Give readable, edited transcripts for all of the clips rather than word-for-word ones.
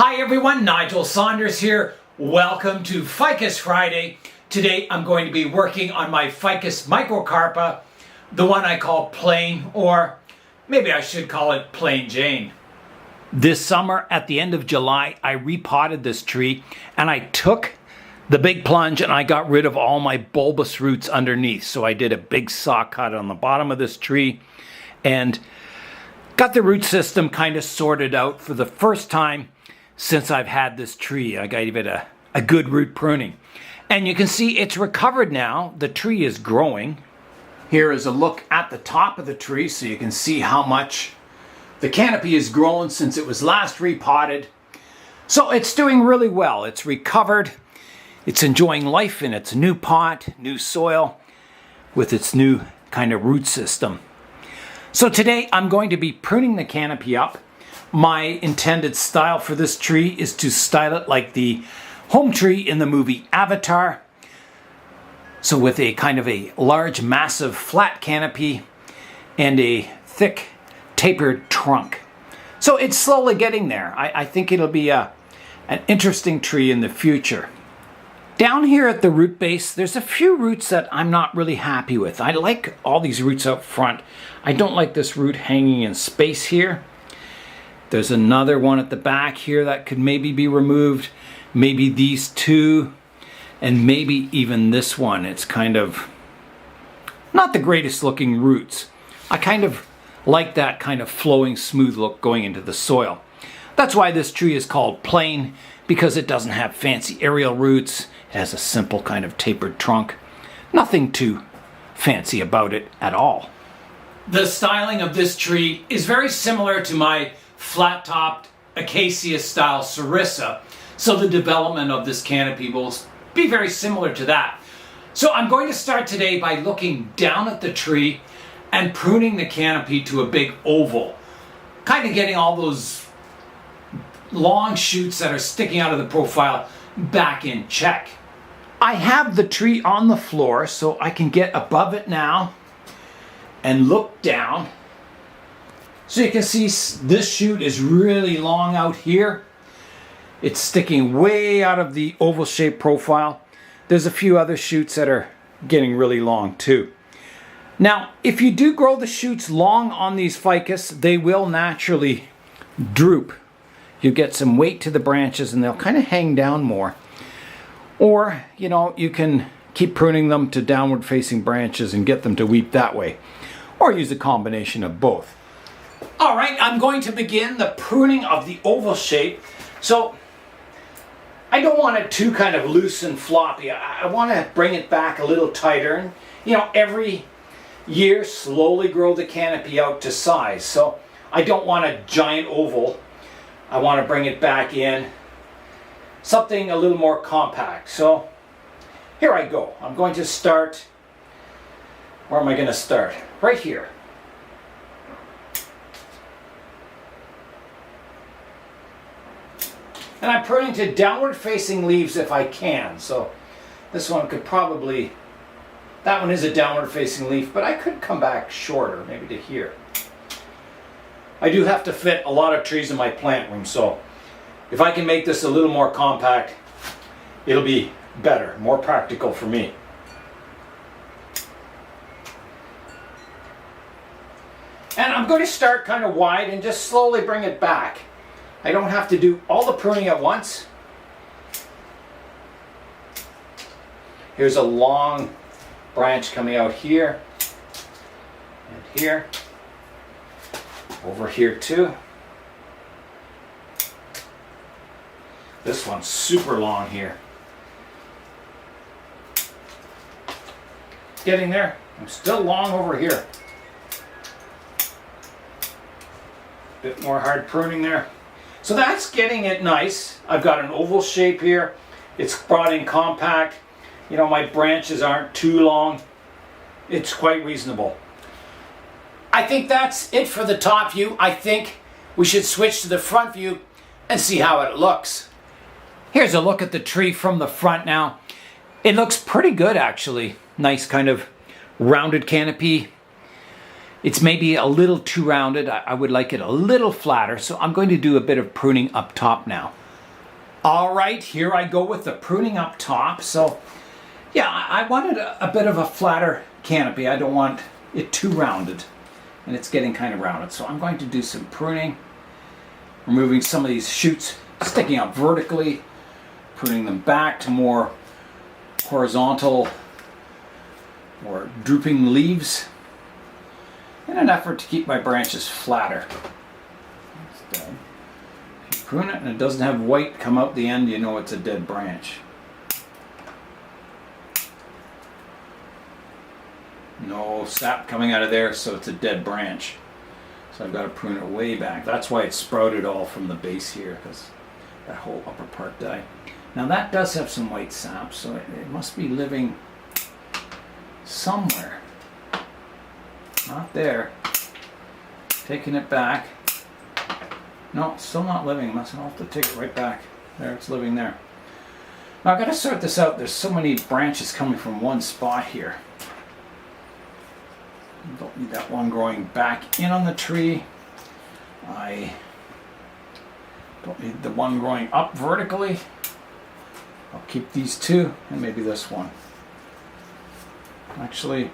Hi everyone, Nigel Saunders here. Welcome to Ficus Friday. Today I'm going to be working on my Ficus microcarpa, the one I call plain, or maybe I should call it plain Jane. This summer, at the end of July, I repotted this tree and I took the big plunge and I got rid of all my bulbous roots underneath. So I did a big saw cut on the bottom of this tree and got the root system kind of sorted out for the first time since I've had this tree. I gave it a good root pruning. And you can see it's recovered now. The tree is growing. Here is a look at the top of the tree so you can see how much the canopy has grown since it was last repotted. So it's doing really well. It's recovered. It's enjoying life in its new pot, new soil, with its new kind of root system. So today I'm going to be pruning the canopy up. My intended style for this tree is to style it like the home tree in the movie Avatar. So with a kind of a large, massive, flat canopy and a thick, tapered trunk. So it's slowly getting there. I think it'll be an interesting tree in the future. Down here at the root base, there's a few roots that I'm not really happy with. I like all these roots up front. I don't like this root hanging in space here. There's another one at the back here that could maybe be removed. Maybe these two, and maybe even this one. It's kind of not the greatest looking roots. I kind of like that kind of flowing, smooth look going into the soil. That's why this tree is called plain, because it doesn't have fancy aerial roots. It has a simple kind of tapered trunk. Nothing too fancy about it at all. The styling of this tree is very similar to my flat-topped acacia style sarissa, so the development of this canopy will be very similar to that. So I'm going to start today by looking down at the tree and pruning the canopy to a big oval, kind of getting all those long shoots that are sticking out of the profile back in check. I have the tree on the floor so I can get above it now and look down. So you can see this shoot is really long out here. It's sticking way out of the oval shaped profile. There's a few other shoots that are getting really long too. Now, if you do grow the shoots long on these ficus, they will naturally droop. You get some weight to the branches and they'll kind of hang down more. Or, you can keep pruning them to downward facing branches and get them to weep that way. Or use a combination of both. All right, I'm going to begin the pruning of the oval shape. So I don't want it too kind of loose and floppy. I want to bring it back a little tighter. And, every year slowly grow the canopy out to size. So I don't want a giant oval. I want to bring it back in something a little more compact. So here I go. I'm going to start. Where am I going to start? Right here. And I'm pruning to downward facing leaves if I can. So this one could probably, that one is a downward facing leaf, but I could come back shorter, maybe to here. I do have to fit a lot of trees in my plant room, so if I can make this a little more compact, it'll be better, more practical for me. And I'm going to start kind of wide and just slowly bring it back. I don't have to do all the pruning at once. Here's a long branch coming out here and here. Over here too. This one's super long here. Getting there. I'm still long over here. Bit more hard pruning there. So that's getting it nice. I've got an oval shape here. It's brought in compact. My branches aren't too long. It's quite reasonable. I think that's it for the top view. I think we should switch to the front view and see how it looks. Here's a look at the tree from the front now. It looks pretty good actually. Nice kind of rounded canopy. It's maybe a little too rounded. I would like it a little flatter, so I'm going to do a bit of pruning up top now. All right, here I go with the pruning up top. So yeah, I wanted a bit of a flatter canopy. I don't want it too rounded, and it's getting kind of rounded. So I'm going to do some pruning, removing some of these shoots sticking up vertically, pruning them back to more horizontal or drooping leaves in an effort to keep my branches flatter. That's dead. If you prune it and it doesn't have white come out the end, you know it's a dead branch. No sap coming out of there, so it's a dead branch. So I've got to prune it way back. That's why it sprouted all from the base here, because that whole upper part died. Now that does have some white sap, so it must be living somewhere. Not there. Taking it back. No, still not living. I'll have to take it right back. There, it's living there. Now I've got to sort this out. There's so many branches coming from one spot here. Don't need that one growing back in on the tree. I don't need the one growing up vertically. I'll keep these two and maybe this one. Actually,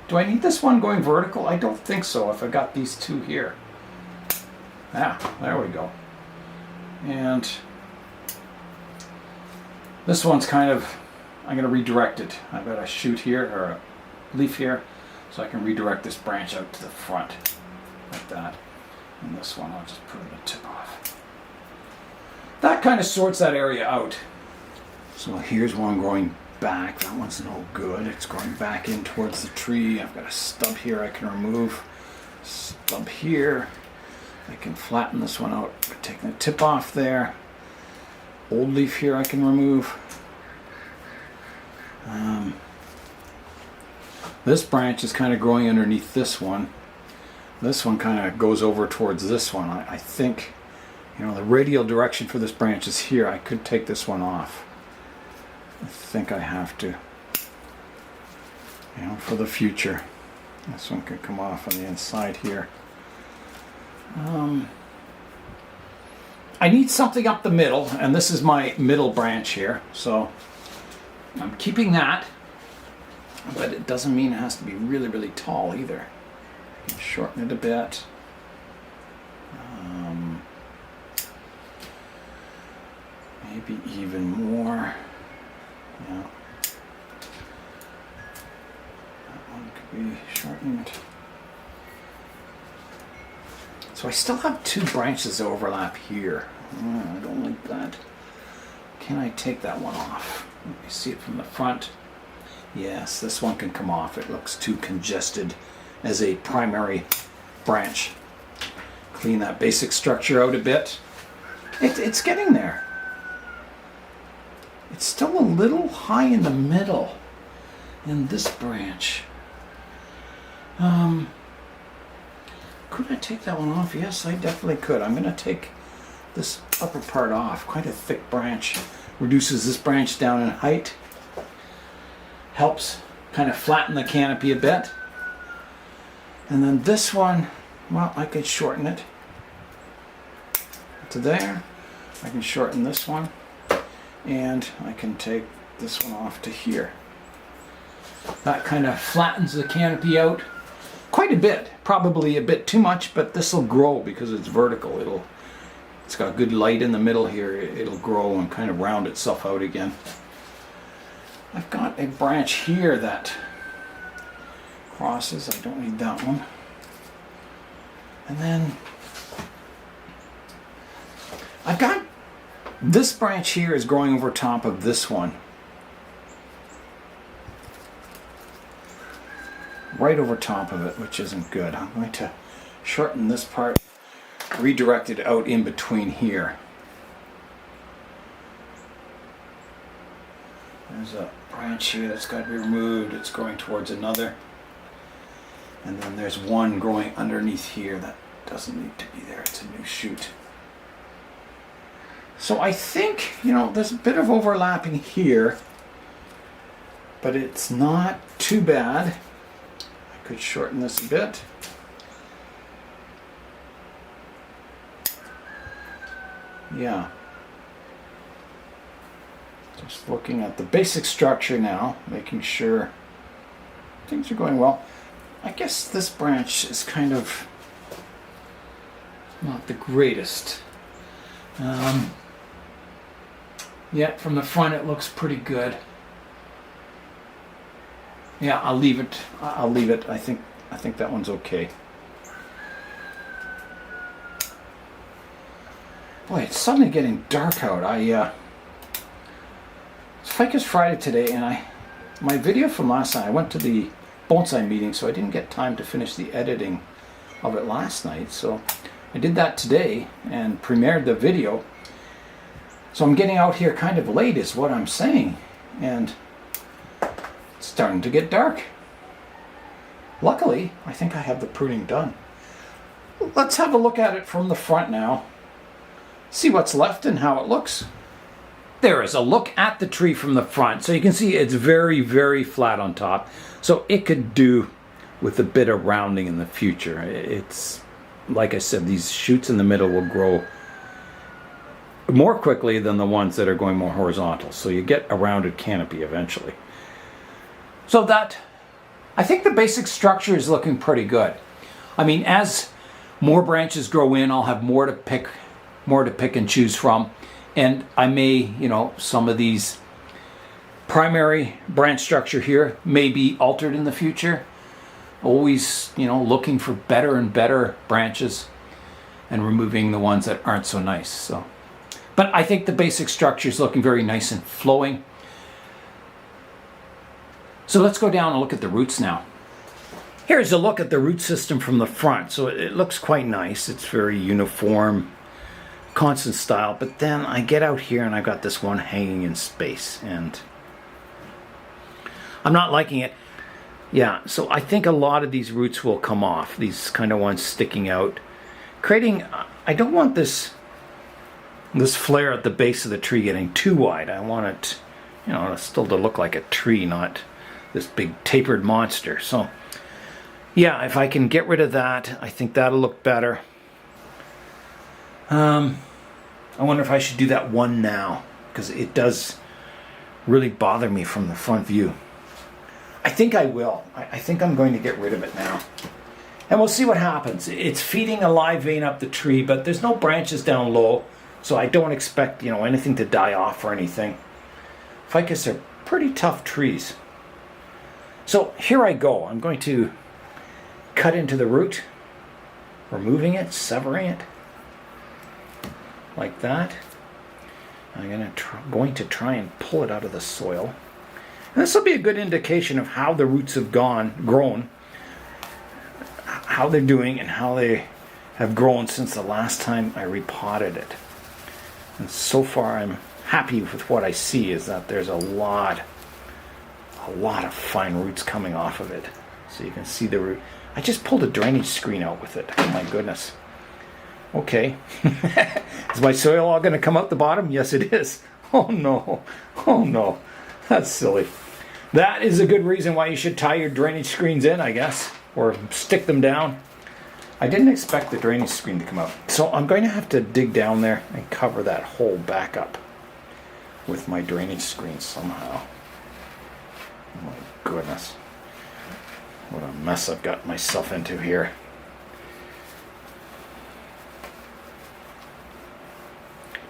do I need this one going vertical? I don't think so if I got these two here. Ah, there we go. And this one's kind of, I'm going to redirect it. I've got a shoot here, or a leaf here, so I can redirect this branch out to the front, like that. And this one, I'll just prune the tip off. That kind of sorts that area out. So here's one growing back. That one's no good. It's going back in towards the tree. I've got a stump here I can remove. Stump here. I can flatten this one out by taking the tip off there. Old leaf here I can remove. This branch is kind of growing underneath this one. This one kind of goes over towards this one. I think, you know, the radial direction for this branch is here. I could take this one off. I think I have to, you know, for the future. This one could come off on the inside here. I need something up the middle, and this is my middle branch here, so I'm keeping that, but it doesn't mean it has to be really, really tall either. Shorten it a bit. Maybe even more. Yeah. That one could be shortened. So I still have two branches that overlap here. I don't like that. Can I take that one off? Let me see it from the front. Yes, this one can come off. It looks too congested as a primary branch. Clean that basic structure out a bit. It's getting there. It's still a little high in the middle in this branch. Could I take that one off? Yes, I definitely could. I'm going to take this upper part off. Quite a thick branch. Reduces this branch down in height. Helps kind of flatten the canopy a bit. And then this one, well, I could shorten it to there. I can shorten this one. And I can take this one off to here. That kind of flattens the canopy out quite a bit. Probably a bit too much, but this will grow because it's vertical. It's got good light in the middle here. It'll grow and kind of round itself out again. I've got a branch here that crosses. I don't need that one. And then I've got this branch here is growing over top of this one. Right over top of it, which isn't good. I'm going to shorten this part, redirect it out in between here. There's a branch here that's got to be removed. It's growing towards another. And then there's one growing underneath here that doesn't need to be there. It's a new shoot. So I think, you know, there's a bit of overlapping here, but it's not too bad. I could shorten this a bit. Yeah. Just looking at the basic structure now, making sure things are going well. I guess this branch is kind of not the greatest. Yeah, from the front it looks pretty good. Yeah, I'll leave it. I think that one's okay. Boy, it's suddenly getting dark out. It's Ficus Friday today, and my video from last night, I went to the bonsai meeting, so I didn't get time to finish the editing of it last night. So I did that today and premiered the video. So I'm getting out here kind of late is what I'm saying, and it's starting to get dark. Luckily, I think I have the pruning done. Let's have a look at it from the front now. See what's left and how it looks. There is a look at the tree from the front. So you can see it's very, very flat on top. So it could do with a bit of rounding in the future. It's, like I said, these shoots in the middle will grow more quickly than the ones that are going more horizontal. So you get a rounded canopy eventually. So that, I think the basic structure is looking pretty good. I mean, as more branches grow in, I'll have more to pick and choose from. And I may, some of these primary branch structure here may be altered in the future. Always, looking for better and better branches and removing the ones that aren't so nice. So, but I think the basic structure is looking very nice and flowing. So let's go down and look at the roots now. Here's a look at the root system from the front. So it looks quite nice. It's very uniform, constant style. But then I get out here and I've got this one hanging in space, and I'm not liking it. Yeah, so I think a lot of these roots will come off. These kind of ones sticking out, creating. I don't want this flare at the base of the tree getting too wide. I want it, still to look like a tree, not this big tapered monster. So yeah, if I can get rid of that, I think that'll look better. I wonder if I should do that one now, because it does really bother me from the front view. I think I will. I think I'm going to get rid of it now. And we'll see what happens. It's feeding a live vein up the tree, but there's no branches down low, so I don't expect, anything to die off or anything. Ficus are pretty tough trees. So here I go. I'm going to cut into the root, removing it, severing it, like that. I'm going to try and pull it out of the soil. And this will be a good indication of how the roots have grown, how they're doing, and how they have grown since the last time I repotted it. And so far I'm happy with what I see, is that there's a lot of fine roots coming off of it. So you can see the root. I just pulled a drainage screen out with it. Oh my goodness. Okay. Is my soil all going to come out the bottom? Yes, it is. Oh no. Oh no. That's silly. That is a good reason why you should tie your drainage screens in, I guess. Or stick them down. I didn't expect the drainage screen to come out. So I'm going to have to dig down there and cover that hole back up with my drainage screen somehow. Oh my goodness. What a mess I've got myself into here.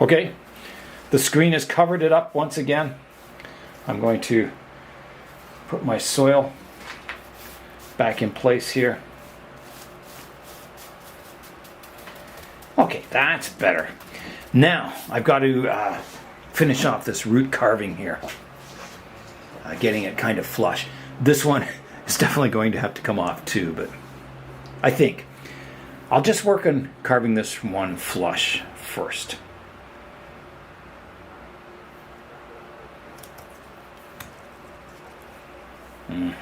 Okay, the screen has covered it up once again. I'm going to put my soil back in place here. Okay, that's better. Now I've got to finish off this root carving here. Getting it kind of flush. This one is definitely going to have to come off too, but I think I'll just work on carving this one flush first. No,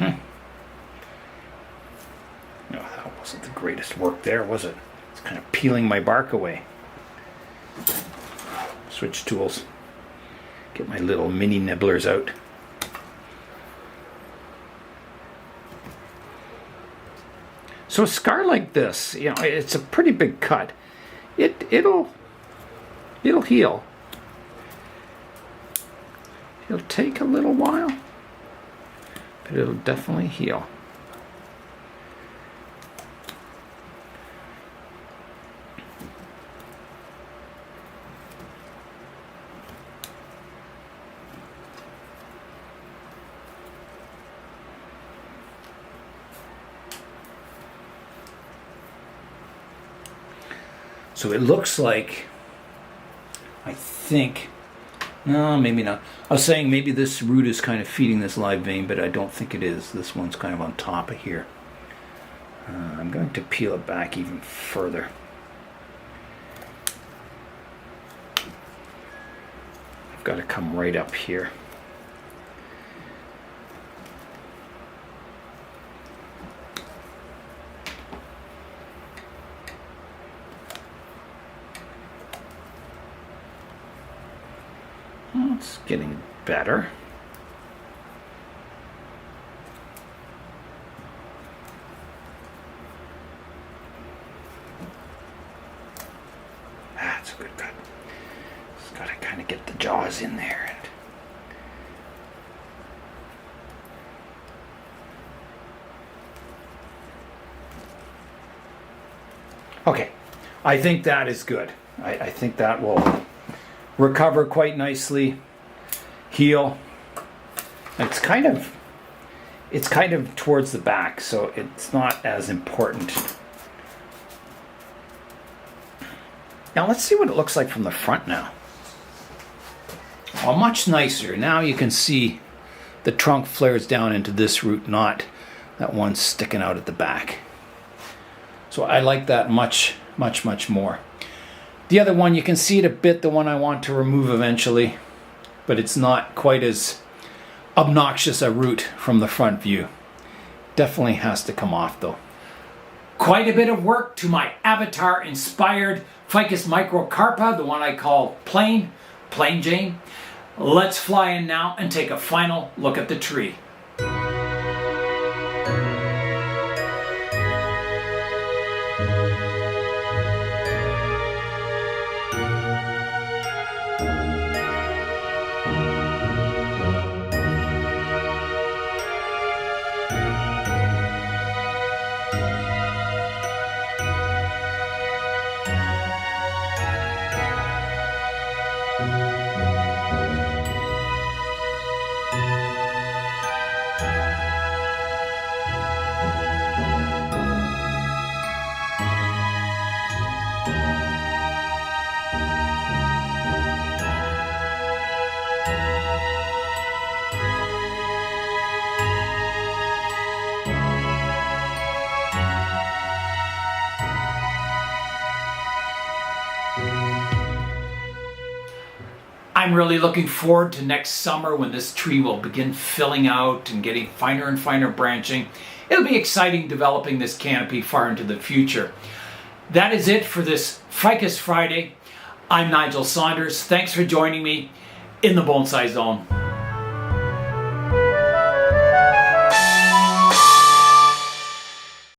that wasn't the greatest work there, was it? It's kind of peeling my bark away. Switch tools. Get my little mini nibblers out. So a scar like this, it's a pretty big cut. It'll heal. It'll take a little while, but it'll definitely heal. So it looks like, I think, no, maybe not. I was saying maybe this root is kind of feeding this live vein, but I don't think it is. This one's kind of on top of here. I'm going to peel it back even further. I've got to come right up here. It's getting better. That's a good cut. Just got to kind of get the jaws in there. Okay, I think that is good. I think that will recover quite nicely, heal. It's kind of towards the back, so it's not as important. Now let's see what it looks like from the front now. Well, much nicer. Now you can see the trunk flares down into this root, not that one sticking out at the back. So I like that much more. The other one, you can see it a bit, the one I want to remove eventually, but it's not quite as obnoxious a root from the front view. Definitely has to come off though. Quite a bit of work to my avatar-inspired Ficus microcarpa, the one I call Plain Jane. Let's fly in now and take a final look at the tree. I'm really looking forward to next summer when this tree will begin filling out and getting finer and finer branching. It'll be exciting developing this canopy far into the future. That is it for this Ficus Friday. I'm Nigel Saunders. Thanks for joining me in the Bonsai Zone.